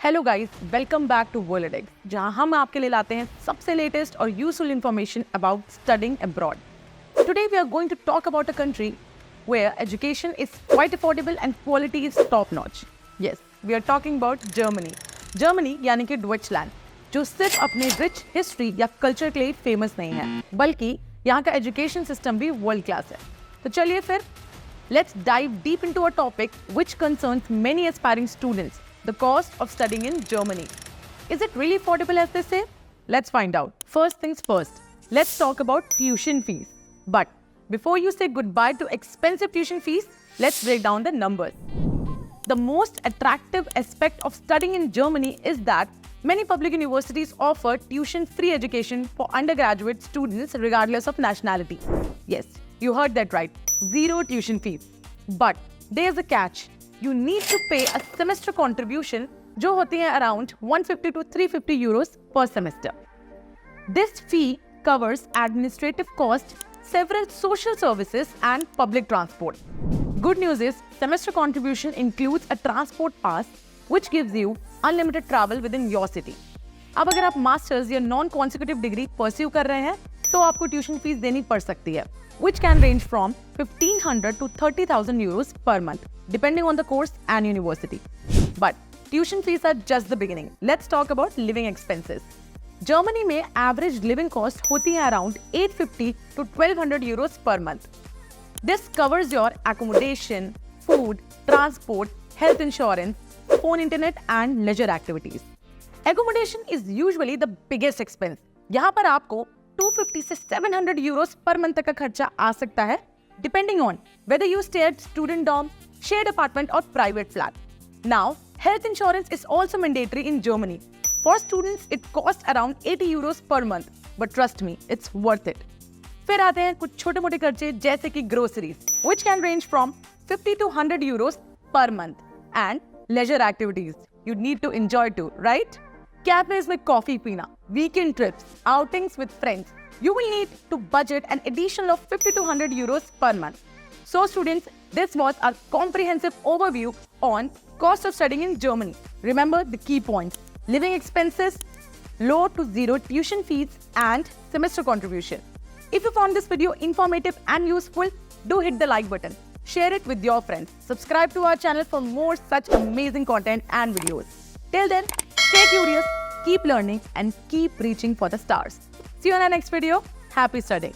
Hello guys, welcome back to world जहां हम आपके लिए लाते हैं सबसे लेटेस्ट और useful information about studying abroad. Today we are going to talk about a country where education is quite affordable and quality is top notch. Yes, we are talking about Germany. Germany यानी कि Deutschland, जो सिर्फ अपने rich history या culture के लिए famous नहीं है, बल्कि यहाँ का एजुकेशन सिस्टम भी वर्ल्ड क्लास है. तो चलिए फिर let's dive deep into a topic which concerns many aspiring students. The cost of studying in Germany. Is it really affordable as they say? Let's find out. First things first, let's talk about tuition fees. But before you say goodbye to expensive tuition fees, let's break down the numbers. The most attractive aspect of studying in Germany is that many public universities offer tuition-free education for undergraduate students regardless of nationality. Yes, you heard that right. Zero tuition fees. But there's a catch. You need to pay a semester contribution जो होती है around 150 to 350 euros per semester. This fee covers administrative costs, several social services and public transport. Good news is semester contribution includes a transport pass which gives you unlimited travel within your city. अब अगर आप masters या non consecutive degree pursue कर रहे हैं तो आपको tuition fees देनी पड़ सकती है, which can range from 1500 to 30,000 euros per month, depending on the course and university. But tuition fees are just the beginning. Let's talk about living expenses. Germany में average living cost होती है around 850 to 1200 euros per month. This covers your accommodation, food, transport, health insurance, phone internet and leisure activities. Accommodation is usually the biggest expense. यहाँ पर आपको 250 से 700 euros per month तक का खर्चा आ सकता है, depending on whether you stay at student dorm, shared apartment or private flat. Now, health insurance is also mandatory in Germany. For students, it costs around 80 euros per month, but trust me, it's worth it. फिर आते हैं कुछ छोटे-मोटे खर्चे जैसे कि groceries, which can range from 50 to 100 euros per month, and leisure activities. You need to enjoy too, right? Cafes with coffee pina, weekend trips, outings with friends. You will need to budget an additional of 50 to 100 euros per month. So students, this was a comprehensive overview on cost of studying in Germany. Remember the key points: living expenses, low to zero tuition fees, and semester contribution. If you found this video informative and useful, do hit the like button. Share it with your friends. Subscribe to our channel for more such amazing content and videos. Till then, stay curious, keep learning, and keep reaching for the stars. See you in our next video. Happy studying.